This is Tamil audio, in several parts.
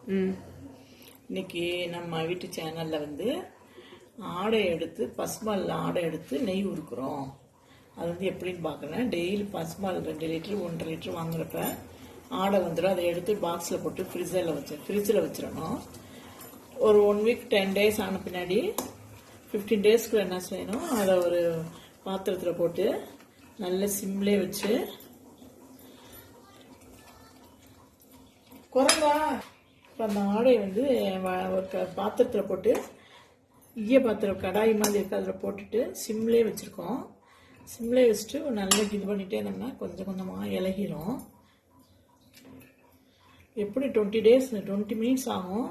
இன்னைக்கு நம்ம வீட்டு சேனலில் வந்து ஆடை எடுத்து பசுமாலில் ஆடை எடுத்து நெய் உருக்குறோம். அது வந்து எப்படின்னு பார்க்குறேன். டெய்லி பசுமால் 2 லிட்டர் 1.5 லிட்டர் வாங்குறப்ப ஆடை வந்துடும். அதை எடுத்து பாக்ஸில் போட்டு ஃப்ரிட்ஜில் வச்சிடணும். ஒரு 1 வீக் 10 டேஸ் ஆன பின்னாடி 15 டேஸ்க்கு என்ன செய்யணும், அதை ஒரு பாத்திரத்தில் போட்டு நல்ல சிம்லே வச்சு குறைந்தா இப்போ அந்த ஆடை வந்து ஒரு பாத்திரத்தில் போட்டு பாத்திரம் கடாய் மாதிரி இருக்குது, அதில் போட்டுட்டு சிம்லே வச்சுருக்கோம். சிம்லே வச்சுட்டு நல்லா இது பண்ணிகிட்டே இருந்தோம்னா கொஞ்சம் கொஞ்சமாக இலகிரும். எப்படி 20 மினிட்ஸ் ஆகும்.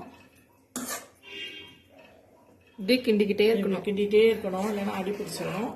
இப்படி கிண்டிக்கிட்டே இருக்கணும், இல்லைன்னா அடி பிடிச்சிடும்.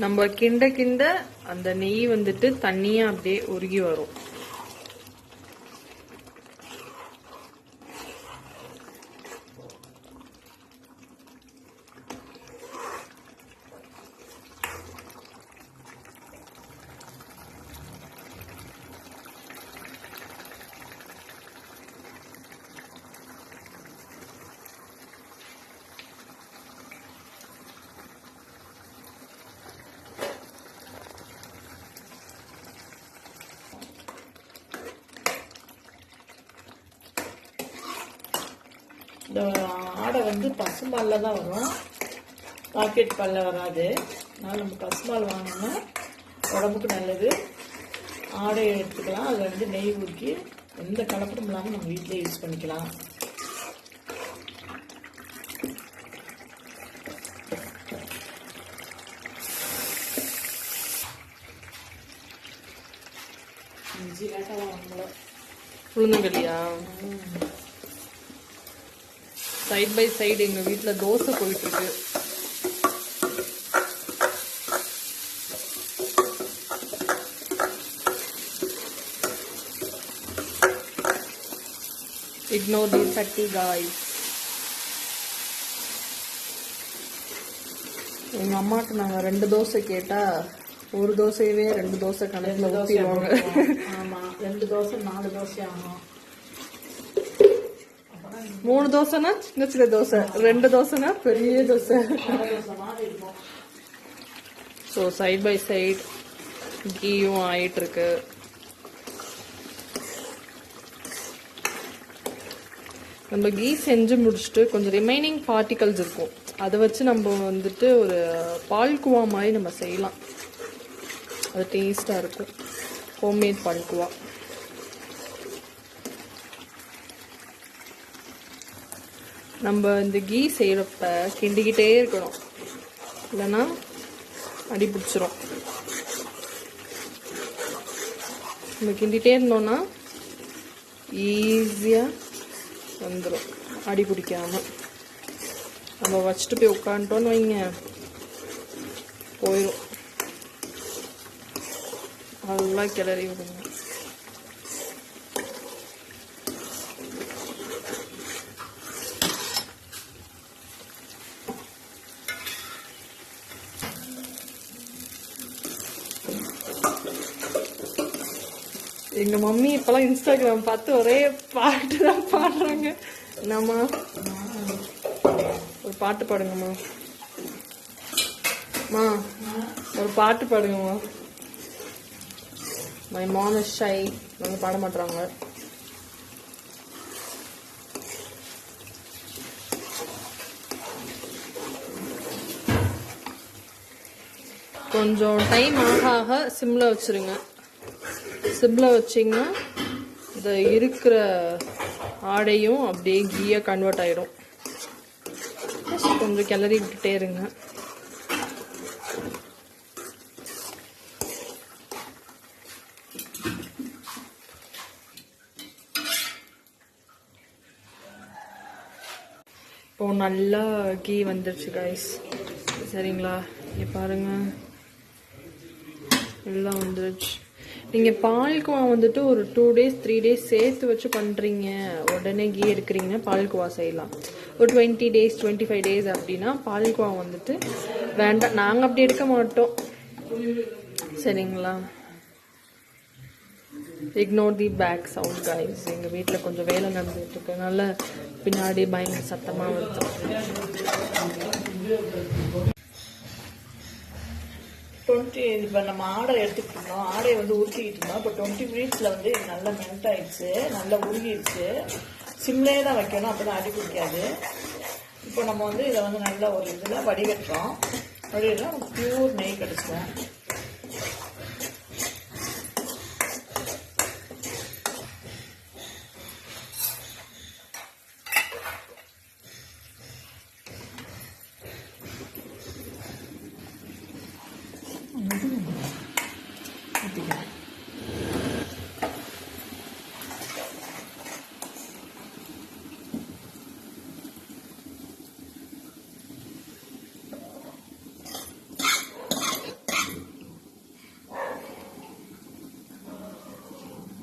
நம்ம கிண்ட அந்த நெய் வந்துட்டு தண்ணியா அப்படியே உருகி வரும். இந்த ஆடை வந்து பசுமாலில் தான் வரும், பாக்கெட் பாலில் வராது. அதனால் நம்ம பசுமால் வாங்கினா உடம்புக்கு நல்லது. ஆடையை எடுத்துக்கலாம். அதில் வந்து நெய் ஊற்றி எந்த கலப்படம் இல்லாமல் நம்ம வீட்டிலே யூஸ் பண்ணிக்கலாம். இஞ்சி லேட்டாக வாங்கல, உளுந்தங்களியா சைட் பை சைடு எங்க வீட்டுல தோசை போயிட்டு இருக்கு. Ignore the 30 guys. எங்க அம்மாட்ட நாங்க 2 தோசை கேட்டா ஒரு தோசையவே 2 தோசை கணக்குல ஊத்திடுவாங்க. ஆமா, 2 தோசை 4 தோசை ஆகும். 3 தோசைனா சின்ன சின்ன தோசை, 2 தோசைனா பெரிய dosa. So side by side கீயும் ஆயிட்டு இருக்கு. நம்ம கீ செஞ்சு முடிச்சுட்டு கொஞ்சம் ரிமைனிங் பார்ட்டிகல்ஸ் இருக்கும், அதை வச்சு நம்ம வந்துட்டு ஒரு பால்குவா மாதிரி நம்ம செய்யலாம். அது டேஸ்டா இருக்கும். ஹோம்மேட் பால்குவா. நம்ம இந்த கீ செய்யறப்ப கிண்டிக்கிட்டே இருக்கணும், இல்லைன்னா அடி பிடிச்சிரும். நம்ம கிண்டிகிட்டே இருந்தோம்னா ஈஸியாக வந்துடும், அடி பிடிக்காம. நம்ம வச்சுட்டு போய் உட்காந்துட்டோன்னு வைங்க, போயிடும். அதெல்லாம் கிளறி விடுங்க. எங்க மம்மி இப்பெல்லாம் இன்ஸ்டாகிராம் பார்த்து ஒரே பாட்டு தான் பாடுறாங்க. என்னம்மா ஒரு பாட்டு பாடுங்கம்மா. ஒரு பாட்டு பாடுங்கம்மா. My mom is shy. நாங்க பாட மாட்டாங்க. கொஞ்சம் டைம் ஆக சிம்ல வச்சிருங்க. சிம்ல வச்சிங்கன்னா இந்த இருக்கிற ஆடையும் அப்படியே கீயா கன்வெர்ட் ஆயிடும். கொஞ்சம் கிளறி விட்டுட்டே இருங்க. இப்போ நல்லா கீ வந்துருச்சு கைஸ். சரிங்களா, இங்கே பாருங்க எல்லாம் வந்துருச்சு. நீங்கள் பால்குவா வந்துட்டு ஒரு 2 days 3 days சேர்த்து வச்சு பண்ணுறீங்க, உடனே கீ எடுக்கிறீங்கன்னா பால்குவா செய்யலாம். ஒரு 20 days 25 days அப்படின்னா பால்குவா வந்துட்டு வேண்டாம். நாங்கள் அப்படி எடுக்க மாட்டோம். சரிங்களா, ignore the back sound guys. எங்கள் வீட்டில் கொஞ்சம் வேலை நடந்துட்டு இருக்கனால பின்னாடி பயங்கர சத்தமாக வருது. இப்போ நம்ம ஆடை எடுத்துக்கிட்டு இருந்தோம், ஆடையை வந்து உருக்கிக்கிட்டு இருந்தோம். இப்போ 20 minutesல வந்து நல்லா மெல்ட் ஆயிடுச்சு, நல்லா உருகிடுச்சு. சிம்லேயே தான் வைக்கணும், அப்போ தான் அடி பிடிக்காது. இப்போ நம்ம வந்து இதை வந்து நல்லா ஒரு இதில் வடிகட்டுறோம். வடிகட்டா பியூர் நெய் கிடச்சிடும்.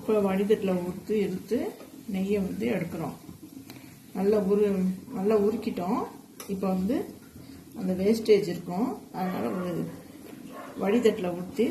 இப்போ வடிதட்டில் ஊற்றி எடுத்து நெய்யை வந்து எடுக்கிறோம். நல்லா உருக்கிட்டோம். இப்போ வந்து அந்த வேஸ்டேஜ் இருக்கும், அதனால் ஒரு வடிதட்டில் ஊற்றி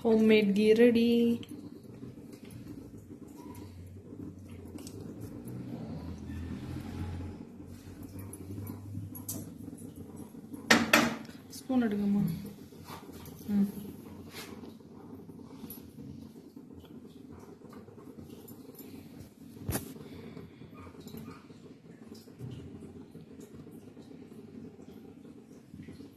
homemade ghee ready. ஸ்பூன் எடுங்கம்மா.